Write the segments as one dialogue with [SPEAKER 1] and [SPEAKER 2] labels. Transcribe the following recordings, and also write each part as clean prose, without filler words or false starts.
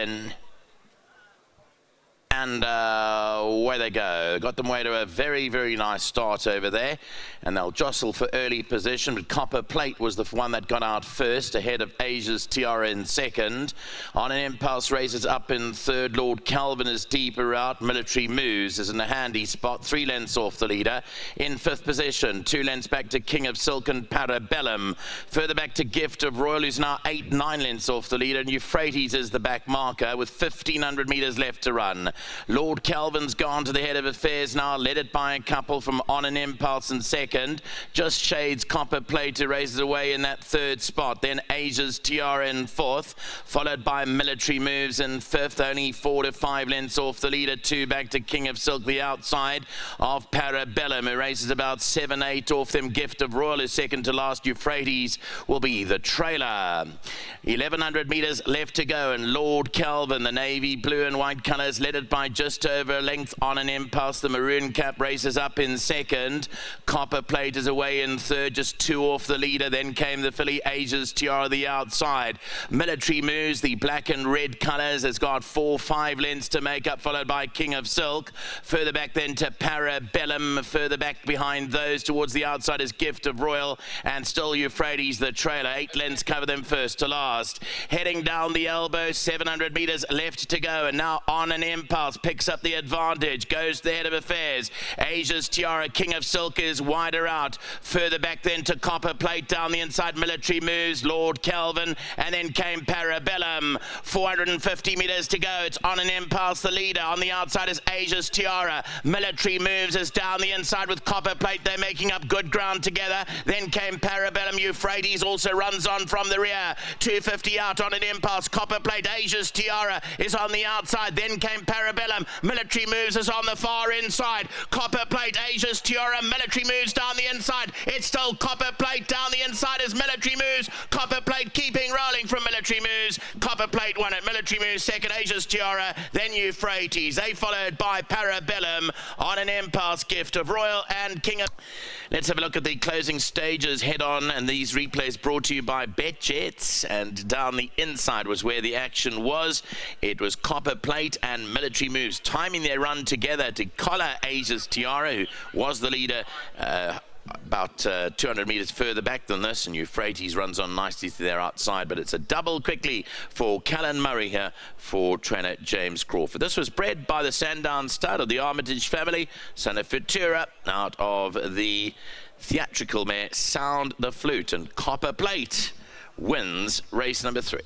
[SPEAKER 1] in. And away they go. Got them way to a very, very nice start over there. And they'll jostle for early position. But Copper Plate was the one that got out first, ahead of Asia's Tiara in second. On an impulse, races up in third. Lord Calvin is deeper out. Military Moves is in a handy spot, 3 lengths off the leader. In fifth position, 2 lengths back to King of Silk and Parabellum. Further back to Gift of Royal, who's now 8-9 lengths off the leader. And Euphrates is the back marker with 1,500 metres left to run. Lord Calvin's gone to the head of affairs now, led it by a couple from On an Impulse in second. Just shades Copper Plate to races away in that third spot. Then Asia's Tiara in fourth, followed by Military Moves in fifth, only 4 to 5 lengths off the leader. 2 back to King of Silk, the outside of Parabellum, who races about 7-8 off them. Gift of Royal is second to last. Euphrates will be the trailer. 1,100 metres left to go, and Lord Calvin, the navy blue and white colours, led it by just over a length. On an Impulse, the maroon cap races up in second. Copper Plate is away in third, just 2 off the leader. Then came the filly Asia's Tiara the outside. Military Moves, the black and red colours, has got 4-5 lengths to make up, followed by King of Silk. Further back then to Parabellum. Further back behind those towards the outside is Gift of Royal, and still Euphrates the trailer. 8 lengths cover them first to last. Heading down the elbow, 700 metres left to go, and now On an Impulse picks up the advantage, goes to the head of affairs. Asia's Tiara, King of Silk is wider out. Further back then to Copper Plate, down the inside Military Moves, Lord Calvin, and then came Parabellum. 450 metres to go. It's On an Impulse the leader. On the outside is Asia's Tiara. Military Moves is down the inside with Copper Plate. They're making up good ground together. Then came Parabellum. Euphrates also runs on from the rear. 250 out On an Impulse. Copper Plate, Asia's Tiara is on the outside. Then came Parabellum. Military Moves is on the far inside. Copper Plate, Asia's Tiara. Military Moves down the inside. It's still Copper Plate. Down the inside is Military Moves. Copper Plate keeping rolling from Military Moves. Copper Plate won it. Military Moves second, Asia's Tiara, then Euphrates. They followed by Parabellum, On an Impulse, Gift of Royal, and King of... Let's have a look at the closing stages head on, and these replays brought to you by BetJets. And down the inside was where the action was. It was Copper Plate and Military Moves timing their run together to collar Asia's Tiara, who was the leader about 200 metres further back than this, and Euphrates runs on nicely to their outside. But it's a double quickly for Callan Murray here for trainer James Crawford. This was bred by the Sandown stud of the Armitage family, son of Futura, out of the theatrical mare Sound the Flute, and Copper Plate wins race number 3.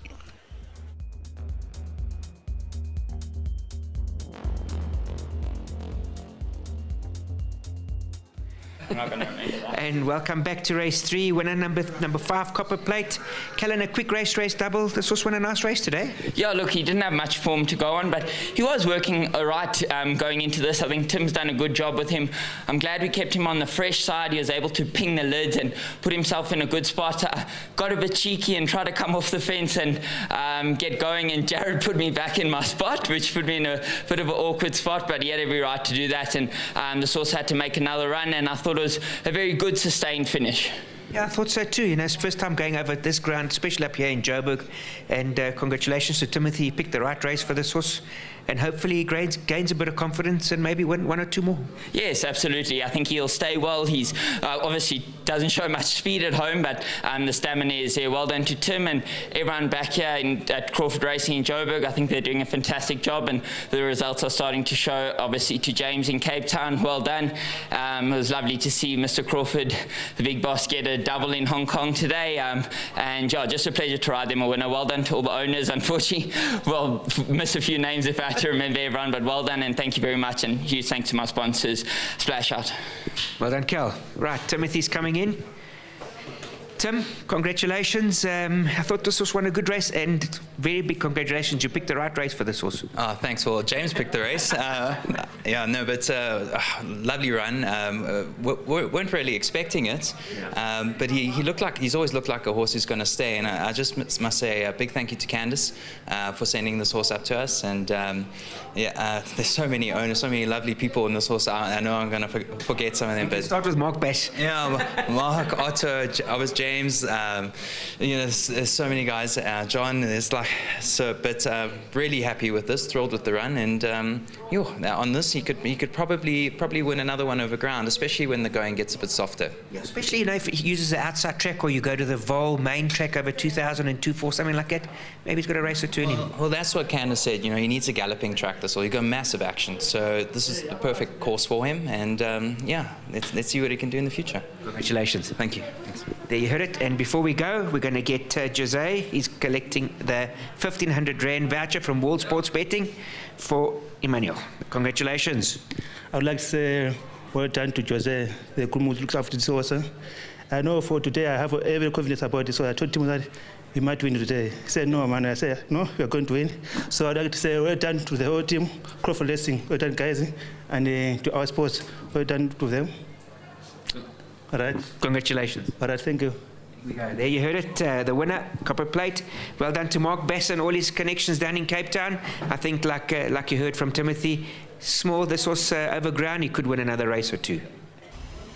[SPEAKER 2] And welcome back to race 3. Winner number 5, Copper Plate. Callan, a quick race double. This was a nice race today.
[SPEAKER 3] Yeah, look, he didn't have much form to go on, but he was working all right going into this. I think Tim's done a good job with him. I'm glad we kept him on the fresh side. He was able to ping the lids and put himself in a good spot. Got a bit cheeky and tried to come off the fence and get going, and Jared put me back in my spot, which put me in a bit of an awkward spot, but he had every right to do that, and the horse had to make another run, and I thought it was a very good sustained finish.
[SPEAKER 2] Yeah, I thought so too. You know, it's first time going over this ground, especially up here in Joburg. And congratulations to Timothy. He picked the right race for this horse. And hopefully he gains a bit of confidence and maybe win 1 or 2 more. Yes,
[SPEAKER 3] absolutely. I think he'll stay well. He's obviously doesn't show much speed at home, but the stamina is there. Well done to Tim and everyone back here at Crawford Racing in Joburg. I think they're doing a fantastic job, and the results are starting to show, obviously, to James in Cape Town. Well done. It was lovely to see Mr. Crawford, the big boss, get a double in Hong Kong today. And yeah, just a pleasure to ride them a winner. Well done to all the owners. Unfortunately, well, miss a few names if I to remember everyone, but well done, and thank you very much, and huge thanks to my sponsors, Splash Out.
[SPEAKER 2] Well done, Cal. Right, Timothy's coming in. Tim, congratulations. I thought this was a good race, and very big congratulations. You picked the right race for this horse.
[SPEAKER 4] Thanks. Well, James picked the race. Yeah, no, but lovely run. Weren't really expecting it, but he's always looked like a horse who's going to stay. And I just must say a big thank you to Candice for sending this horse up to us. And there's so many owners, so many lovely people in this horse. I know I'm going to forget some of them.
[SPEAKER 2] But start with Mark Bass.
[SPEAKER 4] Yeah, Mark, Otto. I was James. James. There's so many guys. John, but really happy with this. Thrilled with the run, and on this he could probably win another one over ground, especially when the going gets a bit softer.
[SPEAKER 2] Yeah, especially if he uses the outside track, or you go to the Vol main track over 2002 something like that. Maybe he's got a race or two in him.
[SPEAKER 4] Well, that's what Candace said. He needs a galloping track this, or you go massive action. So this is the perfect course for him, and let's see what he can do in the future.
[SPEAKER 2] Congratulations.
[SPEAKER 4] Thank you. Thanks.
[SPEAKER 2] There you heard it. And before we go, we're going to get Jose. He's collecting the 1,500 Rand voucher from World Sports Betting for Emmanuel. Congratulations.
[SPEAKER 5] I would like to say well done to Jose, the groom who looks after this horse. I know for today I have every confidence about it, so I told him that we might win today. He said, no, man. I said, no, we are going to win. So I'd like to say well done to the whole team, Crawford Racing, well done, guys, and to our sports, well done to them. All right.
[SPEAKER 2] Congratulations.
[SPEAKER 5] All right, thank you.
[SPEAKER 2] There you heard it. The winner, copper plate. Well done to Mark Bass and all his connections down in Cape Town. I think, like you heard from Timothy, small this horse over ground, he could win another race or two.